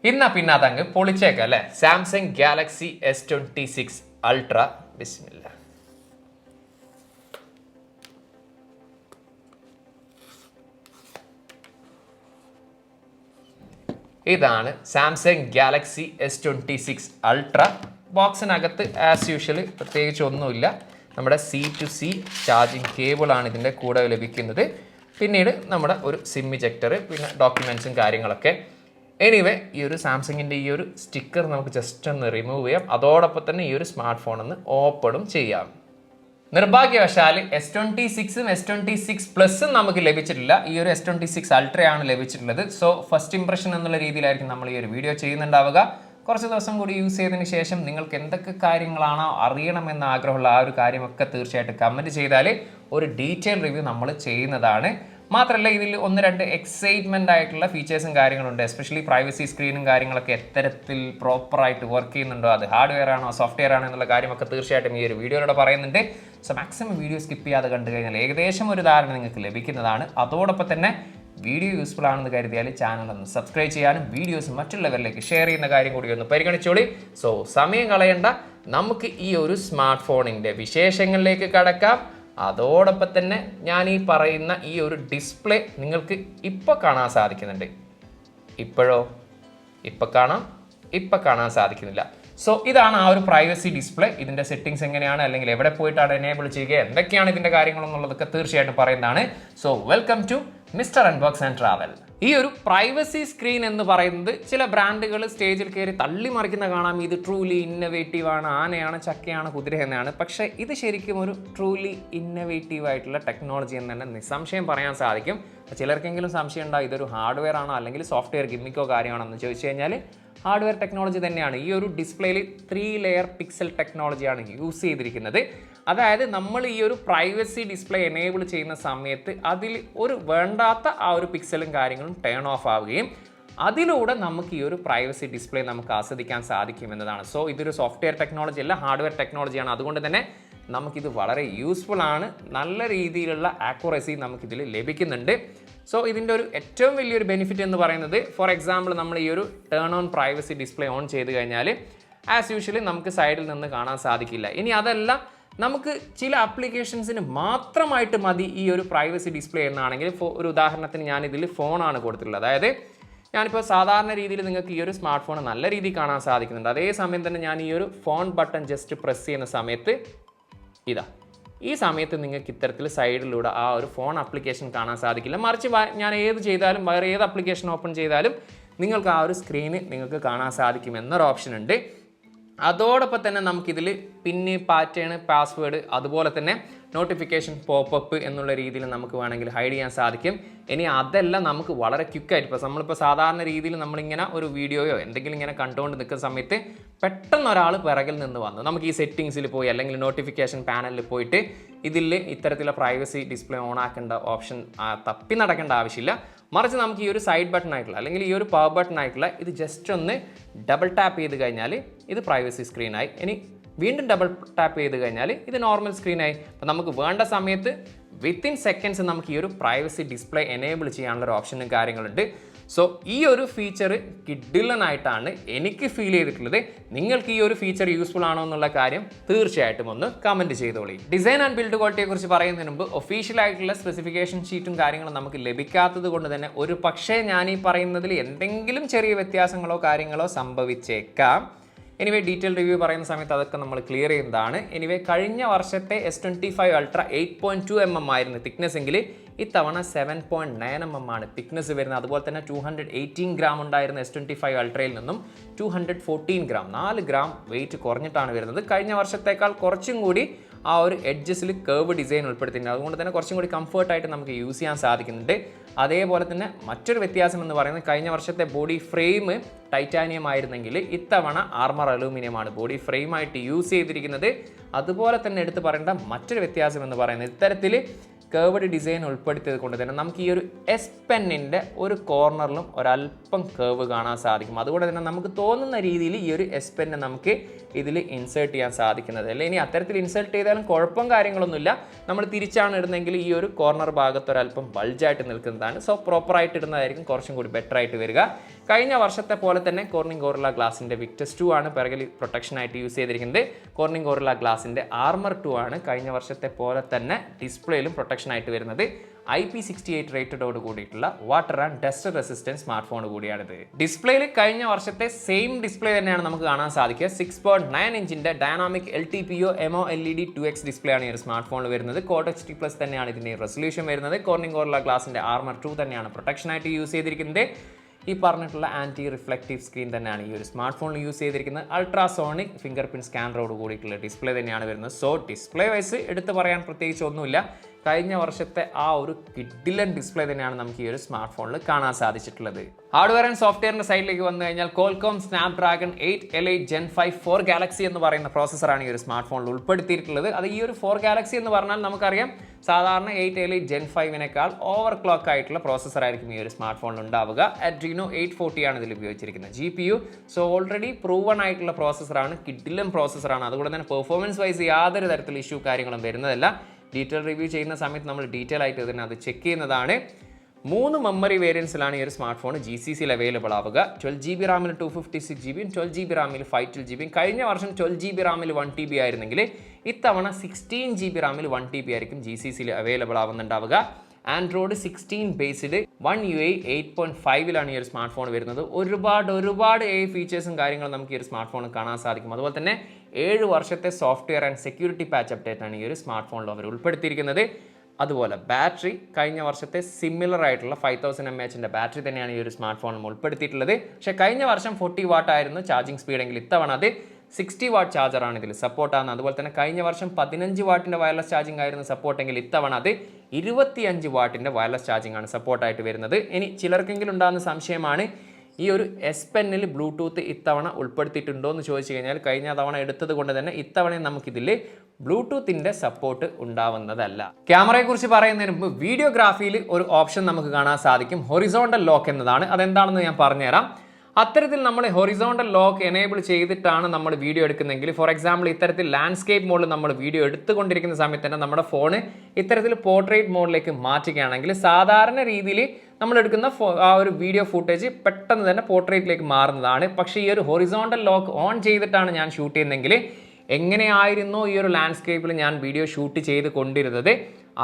ഇന്ന പിന്നെ അതങ്ങ് പൊളിച്ചേക്കാം അല്ലേ. Samsung Galaxy S26 ultra. ബിസ്മില്ല. ഇതാണ് സാംസങ് ഗാലക്സി S26 അൾട്ര. ബോക്സിനകത്ത് ആസ് യൂഷ്വൽ പ്രത്യേകിച്ച് ഒന്നുമില്ല. നമ്മുടെ C2C ചാർജിങ് കേബിളാണ് ഇതിൻ്റെ കൂടെ ലഭിക്കുന്നത്. പിന്നീട് നമ്മുടെ ഒരു സിം ഇജക്ടർ, പിന്നെ ഡോക്യുമെൻറ്റ്സും കാര്യങ്ങളൊക്കെ. എനിവേ ഈ ഒരു സാംസങ്ങിൻ്റെ ഈ ഒരു സ്റ്റിക്കർ നമുക്ക് ജസ്റ്റ് ഒന്ന് റിമൂവ് ചെയ്യാം. അതോടൊപ്പം തന്നെ ഈ ഒരു സ്മാർട്ട് ഫോൺ ഒന്ന് ഓപ്പണും ചെയ്യാം. നിർഭാഗ്യവശാൽ S26ഉം S26 പ്ലസും നമുക്ക് ലഭിച്ചിട്ടില്ല. ഈ ഒരു S26 അൾട്രയാണ് ലഭിച്ചിട്ടുള്ളത്. സോ ഫസ്റ്റ് ഇംപ്രഷൻ എന്നുള്ള രീതിയിലായിരിക്കും നമ്മൾ ഈ ഒരു വീഡിയോ ചെയ്യുന്നുണ്ടാവുക. കുറച്ച് ദിവസം കൂടി യൂസ് ചെയ്തതിന് ശേഷം നിങ്ങൾക്ക് എന്തൊക്കെ കാര്യങ്ങളാണോ അറിയണമെന്ന് ആഗ്രഹമുള്ള ആ ഒരു കാര്യമൊക്കെ തീർച്ചയായിട്ടും കമൻറ്റ് ചെയ്താൽ ഒരു ഡീറ്റെയിൽ റിവ്യൂ നമ്മൾ ചെയ്യുന്നതാണ്. മാത്രമല്ല ഇതിൽ ഒന്ന് രണ്ട് എക്സൈറ്റ്മെൻ്റ് ആയിട്ടുള്ള ഫീച്ചേഴ്സും കാര്യങ്ങളുണ്ട്. എസ്പെഷ്യലി പ്രൈവസി സ്ക്രീനും കാര്യങ്ങളൊക്കെ എത്തരത്തിൽ പ്രോപ്പറായിട്ട് വർക്ക് ചെയ്യുന്നുണ്ടോ, അത് ഹാർഡ്വെയർ ആണോ സോഫ്റ്റ്വെയർ ആണോ എന്നുള്ള കാര്യമൊക്കെ തീർച്ചയായിട്ടും ഈ ഒരു വീഡിയോയിലൂടെ പറയുന്നുണ്ട്. സോ മാക്സിമം വീഡിയോ സ്കിപ്പ് ചെയ്യാതെ കണ്ടു കഴിഞ്ഞാൽ ഏകദേശം ഒരു ധാരണ നിങ്ങൾക്ക് ലഭിക്കുന്നതാണ്. അതോടൊപ്പം തന്നെ വീഡിയോ യൂസ്ഫുൾ ആണെന്ന് കരുതിയാൽ ചാനൽ ഒന്ന് സബ്സ്ക്രൈബ് ചെയ്യാനും വീഡിയോസ് മറ്റുള്ളവരിലേക്ക് ഷെയർ ചെയ്യുന്ന കാര്യം കൂടി ഒന്ന് പരിഗണിച്ചോളി. സോ സമയം കളയണ്ട, നമുക്ക് ഈ ഒരു സ്മാർട്ട് ഫോണിൻ്റെ വിശേഷങ്ങളിലേക്ക് കടക്കാം. അതോടൊപ്പം തന്നെ ഞാൻ ഈ പറയുന്ന ഈ ഒരു ഡിസ്പ്ലേ നിങ്ങൾക്ക് ഇപ്പോൾ കാണാൻ സാധിക്കുന്നുണ്ട്. ഇപ്പോഴോ ഇപ്പം കാണാൻ സാധിക്കുന്നില്ല. സോ ഇതാണ് ആ ഒരു പ്രൈവസി ഡിസ്പ്ലേ. ഇതിൻ്റെ സെറ്റിംഗ്സ് എങ്ങനെയാണ്, അല്ലെങ്കിൽ എവിടെ പോയിട്ടാണ് എനേബിൾ ചെയ്യുക, എന്തൊക്കെയാണ് ഇതിൻ്റെ കാര്യങ്ങളെന്നുള്ളതൊക്കെ തീർച്ചയായിട്ടും പറയുന്നതാണ്. So welcome to mister unbox and travel. ഈ ഒരു പ്രൈവസി സ്ക്രീൻ എന്ന് പറയുന്നത് ചില ബ്രാൻഡുകൾ സ്റ്റേജിൽ കയറി തള്ളിമറിക്കുന്ന കാണാം. ഇത് ട്രൂലി ഇന്നവേറ്റീവ് ആണ്, ആനയാണ്, ചക്കയാണ്, കുതിര എന്നാണ്. പക്ഷേ ഇത് ശരിക്കും ഒരു ട്രൂലി ഇന്നവേറ്റീവ് ആയിട്ടുള്ള ടെക്നോളജി എന്ന് തന്നെ നിസ്സംശയം പറയാൻ സാധിക്കും. ചിലർക്കെങ്കിലും സംശയം ഉണ്ടാവും ഇതൊരു ഹാർഡ്വെയർ ആണോ അല്ലെങ്കിൽ സോഫ്റ്റ്വെയർ ഗിമ്മിക്കോ കാര്യമാണോ എന്ന് ചോദിച്ചു കഴിഞ്ഞാൽ ഹാർഡ്വെയർ ടെക്നോളജി തന്നെയാണ്. ഈ ഒരു ഡിസ്പ്ലേയിൽ 3 ലെയർ പിക്സൽ ടെക്നോളജിയാണ് യൂസ് ചെയ്തിരിക്കുന്നത്. അതായത് നമ്മൾ ഈ ഒരു പ്രൈവസി ഡിസ്പ്ലേ എനേബിൾ ചെയ്യുന്ന സമയത്ത് അതിൽ ഒരു വേണ്ടാത്ത ആ ഒരു പിക്സലും കാര്യങ്ങളും ടേൺ ഓഫ് ആവുകയും അതിലൂടെ നമുക്ക് ഈ ഒരു പ്രൈവസി ഡിസ്പ്ലേ നമുക്ക് ആസ്വദിക്കാൻ സാധിക്കും എന്നതാണ്. സോ ഇതൊരു സോഫ്റ്റ്വെയർ ടെക്നോളജി അല്ല, ഹാർഡ്വെയർ ടെക്നോളജിയാണ്. അതുകൊണ്ട് തന്നെ നമുക്കിത് വളരെ യൂസ്ഫുൾ ആണ്. നല്ല രീതിയിലുള്ള ആക്യുറസി നമുക്കിതിൽ ലഭിക്കുന്നുണ്ട്. സോ ഇതിൻ്റെ ഒരു ഏറ്റവും വലിയൊരു ബെനിഫിറ്റ് എന്ന് പറയുന്നത്, ഫോർ എക്സാമ്പിൾ നമ്മൾ ഈ ഒരു turn on privacy display on ചെയ്ത് കഴിഞ്ഞാൽ ആസ് യൂഷ്വലി നമുക്ക് സൈഡിൽ നിന്ന് കാണാൻ സാധിക്കില്ല. ഇനി അതല്ല, നമുക്ക് ചില ആപ്ലിക്കേഷൻസിന് മാത്രമായിട്ട് മതി ഈ ഒരു പ്രൈവസി ഡിസ്പ്ലേ എന്നാണെങ്കിൽ, ഒരു ഉദാഹരണത്തിന് ഞാനിതിൽ ഫോണാണ് കൊടുത്തിട്ടുള്ളത്. അതായത് ഞാനിപ്പോൾ സാധാരണ രീതിയിൽ നിങ്ങൾക്ക് ഈ ഒരു സ്മാർട്ട് ഫോൺ നല്ല രീതിയിൽ കാണാൻ സാധിക്കുന്നുണ്ട്. അതേസമയം തന്നെ ഞാൻ ഈ ഒരു ഫോൺ ബട്ടൺ ജസ്റ്റ് പ്രസ് ചെയ്യുന്ന സമയത്ത് ഈ സമയത്ത് നിങ്ങൾക്ക് ഇത്തരത്തിൽ സൈഡിലൂടെ ആ ഒരു ഫോൺ ആപ്ലിക്കേഷൻ കാണാൻ സാധിക്കില്ല. മറിച്ച് ഞാൻ ഏത് ചെയ്താലും, വേറെ ഏത് ആപ്ലിക്കേഷൻ ഓപ്പൺ ചെയ്താലും നിങ്ങൾക്ക് ആ ഒരു സ്ക്രീന് നിങ്ങൾക്ക് കാണാൻ സാധിക്കും എന്നൊരു ഓപ്ഷൻ ഉണ്ട്. അതോടൊപ്പം തന്നെ നമുക്കിതിൽ പിന്ന്, പാറ്റേൺ, പാസ്വേഡ്, അതുപോലെ തന്നെ നോട്ടിഫിക്കേഷൻ, പോപ്പപ്പ് എന്നുള്ള രീതിയിൽ നമുക്ക് വേണമെങ്കിൽ ഹൈഡ് ചെയ്യാൻ സാധിക്കും. ഇനി അതെല്ലാം നമുക്ക് വളരെ ക്വിക്കായിട്ട്, ഇപ്പോൾ നമ്മളിപ്പോൾ സാധാരണ രീതിയിൽ നമ്മളിങ്ങനെ ഒരു വീഡിയോയോ എന്തെങ്കിലും ഇങ്ങനെ കണ്ടുകൊണ്ട് നിൽക്കുന്ന സമയത്ത് പെട്ടെന്ന് ഒരാൾ പിറകിൽ നിന്ന് വന്നു നമുക്ക് ഈ സെറ്റിങ്സിൽ പോയി അല്ലെങ്കിൽ നോട്ടിഫിക്കേഷൻ പാനലിൽ പോയിട്ട് ഇതിൽ ഇത്തരത്തിലുള്ള പ്രൈവസി ഡിസ്പ്ലേ ഓൺ ആക്കേണ്ട ഓപ്ഷൻ തപ്പി നടക്കേണ്ട ആവശ്യമില്ല. മറിച്ച് നമുക്ക് ഈ ഒരു സൈഡ് ബട്ടൺ ആയിട്ടുള്ള അല്ലെങ്കിൽ ഈ ഒരു പവർ ബട്ടൺ ആയിട്ടുള്ള ഇത് ജസ്റ്റ് ഒന്ന് ഡബിൾ ടാപ്പ് ചെയ്ത് കഴിഞ്ഞാൽ ഇത് പ്രൈവസി സ്ക്രീനായി. ഇനി വീണ്ടും ഡബിൾ ടാപ്പ് ചെയ്ത് കഴിഞ്ഞാൽ ഇത് നോർമൽ സ്ക്രീനായി. അപ്പോൾ നമുക്ക് വേണ്ട സമയത്ത് വിത്തിൻ സെക്കൻഡ്സ് നമുക്ക് ഈ ഒരു പ്രൈവസി ഡിസ്പ്ലേ എനേബിൾ ചെയ്യാനുള്ളൊരു ഓപ്ഷനും കാര്യങ്ങളുണ്ട്. സോ ഈ ഒരു ഫീച്ചർ കിഡിലനായിട്ടാണ് എനിക്ക് ഫീൽ ചെയ്തിട്ടുള്ളത്. നിങ്ങൾക്ക് ഈ ഒരു ഫീച്ചർ യൂസ്ഫുൾ ആണോ എന്നുള്ള കാര്യം തീർച്ചയായിട്ടും ഒന്ന് കമൻറ്റ് ചെയ്തോളി. ഡിസൈൻ ആൻഡ് ബിൽഡ് ക്വാളിറ്റിയെ കുറിച്ച് പറയുന്നതിന് മുമ്പ് ഒഫീഷ്യലായിട്ടുള്ള സ്പെസിഫിക്കേഷൻ ഷീറ്റും കാര്യങ്ങളും നമുക്ക് ലഭിക്കാത്തത് കൊണ്ട് തന്നെ ഒരു പക്ഷേ ഞാൻ ഈ പറയുന്നതിൽ എന്തെങ്കിലും ചെറിയ വ്യത്യാസങ്ങളോ കാര്യങ്ങളോ സംഭവിച്ചേക്കാം. എനിവേ ഡീറ്റെയിൽ റിവ്യൂ പറയുന്ന സമയത്ത് അതൊക്കെ നമ്മൾ ക്ലിയർ ചെയ്യുന്നതാണ്. എനിവേ കഴിഞ്ഞ വർഷത്തെ S25 അൾട്ര 8.2 mm ആയിരുന്നു തിക്നെസ് എങ്കിൽ ഇത്തവണ 7.9 mm ആണ് തിക്നെസ് വരുന്നത്. അതുപോലെ തന്നെ 218 ഗ്രാം ഉണ്ടായിരുന്ന S25 അൾട്രയിൽ നിന്നും 214 ഗ്രാം, 4 ഗ്രാം വെയിറ്റ് കുറഞ്ഞിട്ടാണ് വരുന്നത്. കഴിഞ്ഞ വർഷത്തേക്കാൾ കുറച്ചും കൂടി ആ ഒരു എഡ്ജസിൽ കർവ് ഡിസൈൻ ഉൾപ്പെടുത്തിയിട്ടുണ്ട്. അതുകൊണ്ട് തന്നെ കുറച്ചും കൂടി കംഫർട്ടായിട്ട് നമുക്ക് യൂസ് ചെയ്യാൻ സാധിക്കുന്നുണ്ട്. അതേപോലെ തന്നെ മറ്റൊരു വ്യത്യാസം എന്ന് പറയുന്നത് കഴിഞ്ഞ വർഷത്തെ ബോഡി ഫ്രെയിം ടൈറ്റാനിയം ആയിരുന്നെങ്കിൽ ഇത്തവണ ആർമർ അലൂമിനിയമാണ് ബോഡി ഫ്രെയിമായിട്ട് യൂസ് ചെയ്തിരിക്കുന്നത്. അതുപോലെ തന്നെ എടുത്ത് പറയേണ്ട മറ്റൊരു വ്യത്യാസം എന്ന് പറയുന്നത് ഇത്തരത്തിൽ കേർവഡ് ഡിസൈൻ ഉൾപ്പെടുത്തിയത് കൊണ്ട് തന്നെ നമുക്ക് ഈ ഒരു എസ് പെന്നിൻ്റെ ഒരു കോർണറിലും ഒരല്പം കേർവ് കാണാൻ സാധിക്കും. അതുകൊണ്ട് തന്നെ നമുക്ക് തോന്നുന്ന രീതിയിൽ ഈ ഒരു എസ് പെന്നെ നമുക്ക് ഇതിൽ ഇൻസേർട്ട് ചെയ്യാൻ സാധിക്കുന്നത് അല്ലേ. ഇനി അത്തരത്തിൽ ഇൻസേർട്ട് ചെയ്താലും കുഴപ്പം കാര്യങ്ങളൊന്നുമില്ല. നമ്മൾ തിരിച്ചാണ് ഇടുന്നതെങ്കിൽ ഈ ഒരു കോർണർ ഭാഗത്ത് ഒരല്പം ബൾജായിട്ട് നിൽക്കുന്നതാണ്. സോ പ്രോപ്പറായിട്ട് ഇടുന്നതായിരിക്കും കുറച്ചും കൂടി ബെറ്റർ ആയിട്ട് വരിക. കഴിഞ്ഞ വർഷത്തെ പോലെ തന്നെ കോർണിംഗ് ഗോറില്ല ഗ്ലാസിൻ്റെ വിക്ടസ് 2 ആണ് പിറകിൽ പ്രൊട്ടക്ഷനായിട്ട് യൂസ് ചെയ്തിരിക്കുന്നത്. കോർണിംഗ് ഗോറില്ല ഗ്ലാസിൻ്റെ ആർമർ 2 ആണ് കഴിഞ്ഞ വർഷത്തെ പോലെ തന്നെ ഡിസ്പ്ലേയിലും പ്രൊട്ടക്ഷനായിട്ട് വരുന്നത്. IP68 റേറ്റഡോട് കൂടിയിട്ടുള്ള water and dust resistance smart phone കൂടിയാണിത്. ഡിസ്പ്ലേയിൽ കഴിഞ്ഞ വർഷത്തെ സെയിം ഡിസ്പ്ലേ തന്നെയാണ് നമുക്ക് കാണാൻ സാധിക്കുക. 6.9 ഇഞ്ചിൻ്റെ dynamic LTPO MOLED 2X display ആണ് ഈ ഒരു സ്മാർട്ട് ഫോണിൽ വരുന്നത്. Quad HD+ തന്നെയാണ് ഇതിൻ്റെ റെസൊല്യൂഷൻ വരുന്നത്. കോർണിംഗ് ഗോറില്ല ഗ്ലാസിൻ്റെ ആർമർ 2 തന്നെയാണ് പ്രൊട്ടക്ഷനായിട്ട് യൂസ് ചെയ്തിരിക്കുന്നത്. ഈ പറഞ്ഞിട്ടുള്ള ആൻറ്റി റിഫ്ലക്റ്റീവ് സ്ക്രീൻ തന്നെയാണ് ഈ ഒരു സ്മാർട്ട് ഫോണിൽ യൂസ് ചെയ്തിരിക്കുന്നത്. അൾട്രാസോണിക് ഫിംഗർ പ്രിന്റ് സ്കാനറോട് കൂടിയിട്ടുള്ള ഡിസ്പ്ലേ തന്നെയാണ് വരുന്നത്. സോ ഡിസ്പ്ലേ വൈസ് എടുത്ത് പറയാൻ പ്രത്യേകിച്ച് ഒന്നുമില്ല. കഴിഞ്ഞ വർഷത്തെ ആ ഒരു കിഡിലൻ ഡിസ്പ്ലേ തന്നെയാണ് നമുക്ക് ഈ ഒരു സ്മാർട്ട് ഫോണിൽ കാണാൻ സാധിച്ചിട്ടുള്ളത്. ഹാർഡ്വെയർ ആൻഡ് സോഫ്റ്റ്വെയറിന്റെ സൈഡിലേക്ക് വന്നു കഴിഞ്ഞാൽ Qualcomm Snapdragon 8 Elite Gen 5 4 Galaxy എന്ന് പറയുന്ന പ്രോസസ്സറാണ് ഈ ഒരു സ്മാർട്ട് ഫോണിൽ ഉൾപ്പെടുത്തിയിട്ടുള്ളത്. അത് ഈ ഒരു 4 Galaxy എന്ന് പറഞ്ഞാൽ നമുക്കറിയാം സാധാരണ 8 Elite Gen 5-നേക്കാൾ ഓവർ ക്ലോക്ക് ആയിട്ടുള്ള പ്രോസസ്സർ ആയിരിക്കും ഈ ഒരു സ്മാർട്ട് ഫോണിൽ ഉണ്ടാവുക. Adreno 840 ആണ് ഇതിൽ ഉപയോഗിച്ചിരിക്കുന്നത് GPU. സോ ഓൾറെഡി പ്രൂവൺ ആയിട്ടുള്ള പ്രോസസ്സറാണ്, കിഡിലൻ പ്രോസസ്സറാണ്. അതുകൊണ്ട് തന്നെ പെർഫോമൻസ് വൈസ് യാതൊരു തരത്തിലുള്ള ഇഷ്യൂ കാര്യങ്ങളും വരുന്നതല്ല. ഡീറ്റെയിൽ റിവ്യൂ ചെയ്യുന്ന സമയത്ത് നമ്മൾ ഡീറ്റെയിൽ ആയിട്ട് ഇതിനെ അത് ചെക്ക് ചെയ്യുന്നതാണ്. 3 മെമ്മറി വേരിയൻസിലാണ് ഈ ഒരു സ്മാർട്ട് ഫോൺ GCCയിൽ അവൈലബിൾ ആവുക. 12GB റാമിൽ 256GB, 12GB റാമിൽ 512GB. കഴിഞ്ഞ വർഷം 12GB റാമിൽ 1TB ആയിരുന്നെങ്കിൽ ഇത്തവണ 16GB റാമിൽ 1TB ആയിരിക്കും GCCയിൽ അവൈലബിൾ ആവുന്നുണ്ടാവുക. ആൻഡ്രോയിഡ് 16 ബേസ്ഡ് 1 UI 8.5 ഈ ഒരു സ്മാർട്ട് ഫോൺ വരുന്നത്. ഒരുപാട് AI ഫീച്ചേഴ്സും കാര്യങ്ങളും നമുക്ക് ഈ ഒരു സ്മാർട്ട് ഫോണിൽ കാണാൻ സാധിക്കും. അതുപോലെ തന്നെ 7 വർഷത്തെ software and security patch update ആണ് ഈ ഒരു സ്മാർട്ട് ഫോണിൽ അവർ ഉൾപ്പെടുത്തിയിരിക്കുന്നത്. അതുപോലെ ബാറ്ററി കഴിഞ്ഞ വർഷത്തെ സിമിലർ ആയിട്ടുള്ള 5000 mAh ബാറ്ററി തന്നെയാണ് ഈ ഒരു സ്മാർട്ട് ഫോണിൽ ഉൾപ്പെടുത്തിയിട്ടുള്ളത്. പക്ഷേ കഴിഞ്ഞ വർഷം 40 വാട്ട് ആയിരുന്നു ചാർജിങ് സ്പീഡ് എങ്കിൽ ഇത്തവണ അത് 60 വാട്ട് ചാർജറാണ് ഇതിൽ സപ്പോർട്ടാണ്. അതുപോലെ തന്നെ കഴിഞ്ഞ വർഷം 15 വാട്ടിൻ്റെ വയർലെസ് ചാർജിങ് ആയിരുന്നു സപ്പോർട്ടെങ്കിൽ ഇത്തവണ അത് 25 വാട്ടിൻ്റെ വയർലെസ് ചാർജിങ് ആണ് സപ്പോർട്ടായിട്ട് വരുന്നത്. ഇനി ചിലർക്കെങ്കിലും ഉണ്ടാകുന്ന സംശയമാണ് ഈ ഒരു S Penൽ ബ്ലൂടൂത്ത് ഇത്തവണ ഉൾപ്പെടുത്തിയിട്ടുണ്ടോ എന്ന് ചോദിച്ചു കഴിഞ്ഞാൽ കഴിഞ്ഞ തവണ എടുത്തത് കൊണ്ട് തന്നെ ഇത്തവണ നമുക്കിതിൽ ബ്ലൂടൂത്തിൻ്റെ സപ്പോർട്ട് ഉണ്ടാവുന്നതല്ല. ക്യാമറയെക്കുറിച്ച് പറയുന്നതിന് മുമ്പ് വീഡിയോഗ്രാഫിയിൽ ഒരു ഓപ്ഷൻ നമുക്ക് കാണാൻ സാധിക്കും, ഹൊറിസോണ്ടൽ ലോക്ക് എന്നതാണ്. അതെന്താണെന്ന് ഞാൻ പറഞ്ഞുതരാം. അത്തരത്തിൽ നമ്മൾ ഹൊറിസോണ്ടൽ ലോക്ക് എനേബിൾ ചെയ്തിട്ടാണ് നമ്മൾ വീഡിയോ എടുക്കുന്നതെങ്കിൽ, ഫോർ എക്സാമ്പിൾ ഇത്തരത്തിൽ ലാൻഡ്സ്കേപ്പ് മോഡിൽ നമ്മൾ വീഡിയോ എടുത്തുകൊണ്ടിരിക്കുന്ന സമയത്ത് തന്നെ നമ്മുടെ ഫോൺ ഇത്തരത്തിൽ പോർട്രേറ്റ് മോഡിലേക്ക് മാറ്റുകയാണെങ്കിൽ സാധാരണ രീതിയിൽ നമ്മൾ എടുക്കുന്ന ആ ഒരു വീഡിയോ ഫുട്ടേജ് പെട്ടെന്ന് തന്നെ പോർട്രേറ്റിലേക്ക് മാറുന്നതാണ്. പക്ഷേ ഈ ഒരു ഹൊറിസോണ്ടൽ ലോക്ക് ഓൺ ചെയ്തിട്ടാണ് ഞാൻ ഷൂട്ട് ചെയ്യുന്നതെങ്കിൽ എങ്ങനെയായിരുന്നോ ഈ ഒരു ലാൻഡ്സ്കേപ്പിൽ ഞാൻ വീഡിയോ ഷൂട്ട് ചെയ്ത് കൊണ്ടിരുന്നത്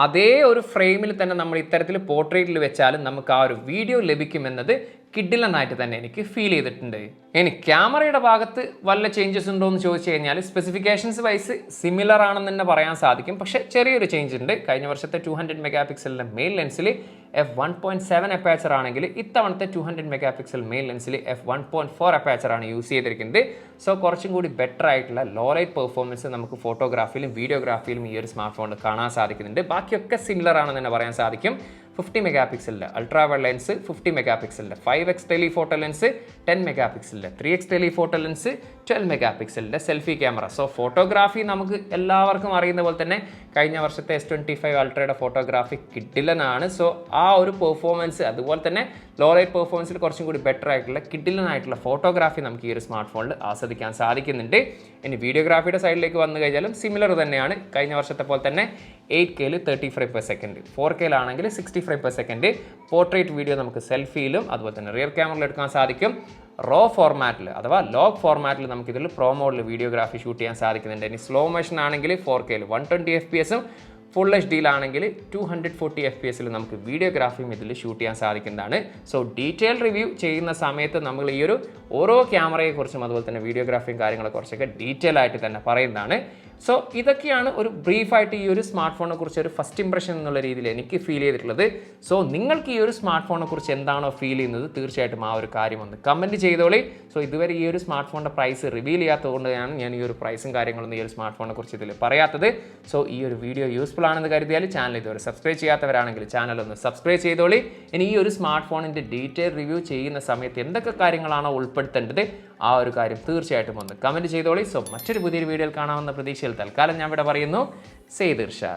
അതേ ഒരു ഫ്രെയിമിൽ തന്നെ നമ്മൾ ഇത്തരത്തിൽ പോർട്രേറ്റിൽ വെച്ചാലും നമുക്ക് ആ ഒരു വീഡിയോ ലഭിക്കുമെന്നത് കിഡിലനായിട്ട് തന്നെ എനിക്ക് ഫീൽ ചെയ്തിട്ടുണ്ട്. ഇനി ക്യാമറയുടെ ഭാഗത്ത് വല്ല ചേഞ്ചസ് ഉണ്ടോ എന്ന് ചോദിച്ചു കഴിഞ്ഞാൽ സ്പെസിഫിക്കേഷൻസ് വൈസ് സിമിലർ ആണെന്ന് തന്നെ പറയാൻ സാധിക്കും. പക്ഷേ ചെറിയൊരു ചേഞ്ച് ഉണ്ട്. കഴിഞ്ഞ വർഷത്തെ 200 MP മെയിൻ ലെൻസിൽ f1.7 അപ്പാച്ചർ ആണെങ്കിൽ ഇത്തവണത്തെ 200 MP മെയിൻ ലെൻസിൽ f1.4 അപ്പാച്ചർ ആണ് യൂസ് ചെയ്തിരിക്കുന്നത്. സോ കുറച്ചും കൂടി ബെറ്റർ ആയിട്ടുള്ള ലോ ലൈറ്റ് പെർഫോമൻസ് നമുക്ക് ഫോട്ടോഗ്രാഫിയിലും വീഡിയോഗ്രാഫിയിലും ഈ ഒരു സ്മാർട്ട് ഫോണിൽ കാണാൻ സാധിക്കുന്നുണ്ട്. ബാക്കിയൊക്കെ സിമിലർ ആണെന്ന് തന്നെ പറയാൻ സാധിക്കും. 50 MP ultra wide lens, 50 MP 5x telephoto lens, 10 MP 3x telephoto lens, 12 MP selfie camera. So photography നമുക്ക് എല്ലാവർക്കും അറിയുന്ന പോലെ തന്നെ കഴിഞ്ഞ വർഷത്തെ S25 അൾട്രയുടെ ഫോട്ടോഗ്രാഫി കിഡിലനാണ്. സോ ആ ഒരു പെർഫോമൻസ് അതുപോലെ തന്നെ ലോ ലൈറ്റ് പെർഫോമൻസിൽ കുറച്ചും കൂടി ബെറ്റർ ആയിട്ടുള്ള കിഡിലനായിട്ടുള്ള ഫോട്ടോഗ്രാഫി നമുക്ക് ഈ ഒരു സ്മാർട്ട് ഫോണിൽ ആസ്വദിക്കാൻ സാധിക്കുന്നുണ്ട്. ഇനി വീഡിയോഗ്രാഫിയുടെ സൈഡിലേക്ക് വന്നു കഴിഞ്ഞാലും സിമിലർ തന്നെയാണ്. കഴിഞ്ഞ വർഷത്തെ പോലെ തന്നെ 8K 30 frames per second, 4K 60 frames per second portrait video നമുക്ക് സെൽഫിയിലും അതുപോലെ തന്നെ റിയർ ക്യാമറയിൽ എടുക്കാൻ സാധിക്കും. റോ ഫോർമാറ്റിൽ അഥവാ ലോഗ് ഫോർമാറ്റിൽ നമുക്ക് ഇതിൽ പ്രോ മോഡിൽ വീഡിയോഗ്രാഫി ഷൂട്ട് ചെയ്യാൻ സാധിക്കുന്നുണ്ട്. ഇനി സ്ലോ മോഷൻ ആണെങ്കിൽ 4K 120 FPS ഫുൾ HD-ലാണെങ്കിൽ 240 FPS നമുക്ക് വീഡിയോഗ്രാഫിയും ഇതിൽ ഷൂട്ട് ചെയ്യാൻ സാധിക്കുന്നതാണ്. സോ ഡീറ്റെയിൽ റിവ്യൂ ചെയ്യുന്ന സമയത്ത് നമ്മൾ ഈ ഒരു ഓരോ ക്യാമറയെക്കുറിച്ചും അതുപോലെ തന്നെ വീഡിയോഗ്രാഫിയും കാര്യങ്ങളെക്കുറിച്ചൊക്കെ ഡീറ്റെയിൽ ആയിട്ട് തന്നെ പറയുന്നതാണ്. സോ ഇതൊക്കെയാണ് ഒരു ബ്രീഫായിട്ട് ഈ ഒരു സ്മാർട്ട് ഫോണിനെ കുറിച്ച് ഒരു ഫസ്റ്റ് ഇംപ്രഷൻ എന്നുള്ള രീതിയിൽ എനിക്ക് ഫീൽ ചെയ്തിട്ടുള്ളത്. സോ നിങ്ങൾക്ക് ഈ ഒരു സ്മാർട്ട് ഫോണിനെ കുറിച്ച് എന്താണോ ഫീൽ ചെയ്യുന്നത് തീർച്ചയായിട്ടും ആ ഒരു കാര്യം ഒന്ന് കമൻറ്റ് ചെയ്തോളി. സോ ഇതുവരെ ഈ ഒരു സ്മാർട്ട് ഫോണിൻ്റെ പ്രൈസ് റിവീൽ ചെയ്യാത്തതുകൊണ്ടാണ് ഞാൻ ഈ ഒരു പ്രൈസും കാര്യങ്ങളൊന്നും ഈ ഒരു സ്മാർട്ട് ഫോണിനെ കുറിച്ച് ഇതിൽ പറയാത്തത്. സോ ഈ ഒരു വീഡിയോ യൂസ്ഫുൾ ആണെന്ന് കരുതിയാൽ ചാനൽ ഇതുവരെ സബ്സ്ക്രൈബ് ചെയ്യാത്തവരാണെങ്കിൽ ചാനൽ ഒന്ന് സബ്സ്ക്രൈബ് ചെയ്തോളി. ഇനി ഈ ഒരു സ്മാർട്ട് ഫോണിൻ്റെ ഡീറ്റെയിൽ റിവ്യൂ ചെയ്യുന്ന സമയത്ത് എന്തൊക്കെ കാര്യങ്ങളാണോ ഉൾപ്പെടുത്തേണ്ടത് ആ ഒരു കാര്യം തീർച്ചയായിട്ടും ഒന്ന് കമൻറ്റ് ചെയ്തോളി. സോ മറ്റൊരു പുതിയൊരു വീഡിയോയിൽ കാണാമെന്ന പ്രതീക്ഷയിൽ തൽക്കാലം ഞാൻ ഇവിടെ പറയുന്നു. സെയ്ദ് ഇർഷാദ്.